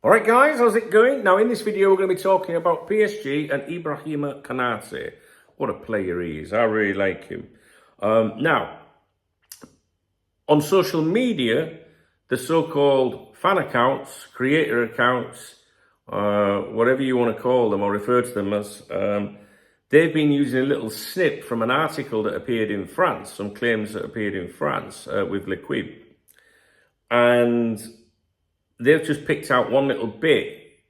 Alright guys, how's it going? Now in this video we're going to be talking about PSG and Ibrahima Konate. What a player he is, I really like him. Now, on social media, the so-called fan accounts, creator accounts, whatever you want to call them or refer to them as, they've been using a little snip from an article that appeared in France, some claims that appeared in France with L'Equipe. And they've just picked out one little bit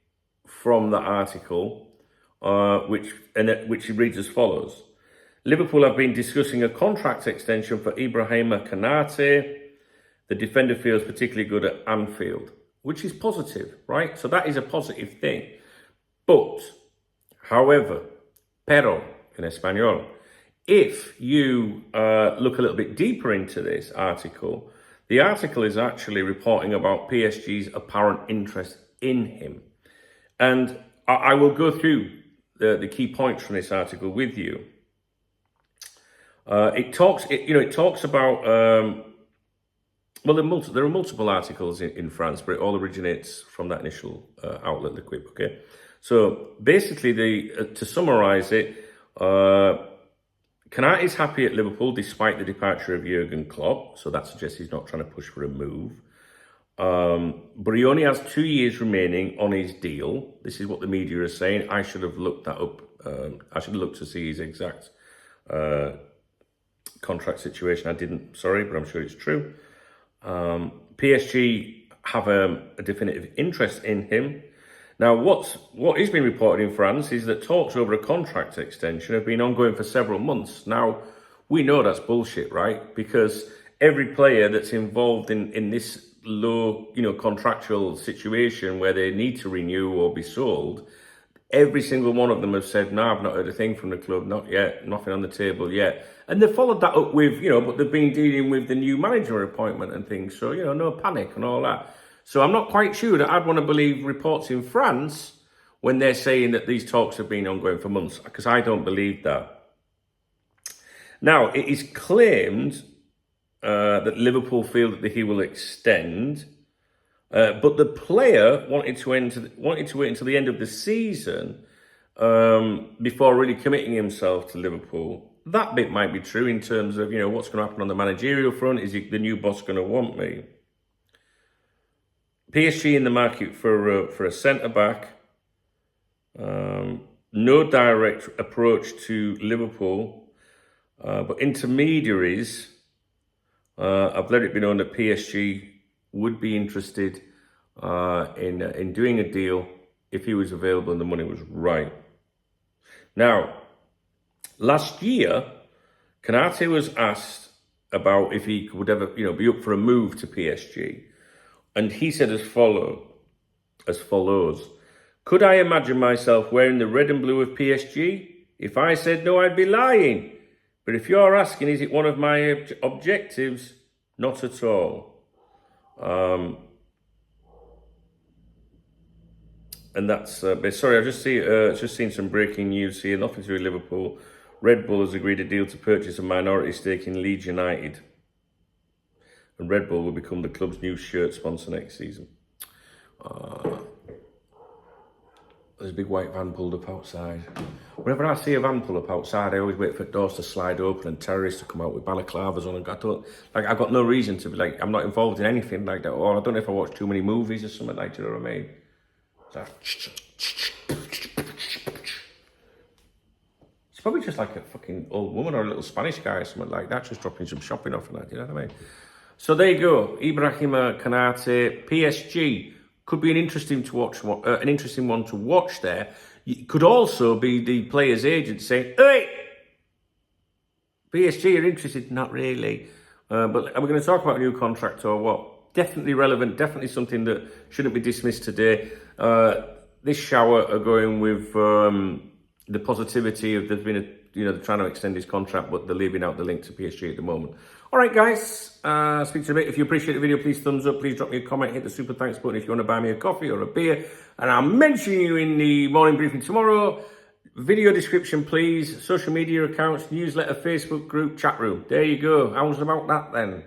from the article, which reads as follows. Liverpool have been discussing a contract extension for Ibrahima Konate. The defender feels particularly good at Anfield, which is positive, right? So that is a positive thing. But, however, pero in Espanol, if you look a little bit deeper into this article, the article is actually reporting about PSG's apparent interest in him. And I will go through the key points from this article with you. It talks about, well, there are multiple articles in France, but it all originates from that initial outlet, L'Equipe, okay? So basically, to summarize it, Konate is happy at Liverpool despite the departure of Jurgen Klopp, so that suggests he's not trying to push for a move. But he only has 2 years remaining on his deal. This is what the media is saying. I should have looked that up. I should have looked to see his exact contract situation. I didn't, sorry, but I'm sure it's true. PSG have a definitive interest in him. Now, what is being reported in France is that talks over a contract extension have been ongoing for several months. Now, we know that's bullshit, right? Because every player that's involved in this low, contractual situation where they need to renew or be sold, every single one of them have said, no, I've not heard a thing from the club, not yet, nothing on the table yet. And they've followed that up with, but they've been dealing with the new manager appointment and things. So, no panic and all that. So I'm not quite sure that I'd want to believe reports in France when they're saying that these talks have been ongoing for months, because I don't believe that. Now, it is claimed that Liverpool feel that he will extend, but the player wanted to wait until the end of the season before really committing himself to Liverpool. That bit might be true in terms of, what's going to happen on the managerial front. Is the new boss going to want me? PSG in the market for a centre-back. No direct approach to Liverpool. But intermediaries, I've let it be known that PSG would be interested in doing a deal if he was available and the money was right. Now, last year, Konate was asked about if he would ever, be up for a move to PSG. And he said as follows. Could I imagine myself wearing the red and blue of PSG? If I said no, I'd be lying. But if you're asking, is it one of my objectives? Not at all. And that's, sorry, I've just seen some breaking news here. Nothing to do with Liverpool. Red Bull has agreed a deal to purchase a minority stake in Leeds United. And Red Bull will become the club's new shirt sponsor next season. There's a big white van pulled up outside. Whenever I see a van pull up outside, I always wait for doors to slide open and terrorists to come out with balaclavas on. And I've got no reason to be like, I'm not involved in anything like that. Or I don't know if I watch too many movies or something like that, you know what I mean? It's probably just like a fucking old woman or a little Spanish guy or something like that, just dropping some shopping off and that, you know what I mean? So there you go, Ibrahima Konate, PSG could be an interesting one to watch there. It could also be the player's agent saying, "Hey, PSG are interested." Not really, but are we going to talk about a new contract or what? Definitely relevant, definitely something that shouldn't be dismissed today. This shower are going with the positivity of there's been they're trying to extend his contract, but they're leaving out the link to PSG at the moment. All right, guys, speak to you a bit. If you appreciate the video, please thumbs up. Please drop me a comment, hit the super thanks button if you want to buy me a coffee or a beer. And I'll mention you in the morning briefing tomorrow. Video description, please. Social media accounts, newsletter, Facebook group, chat room. There you go. How's about that then?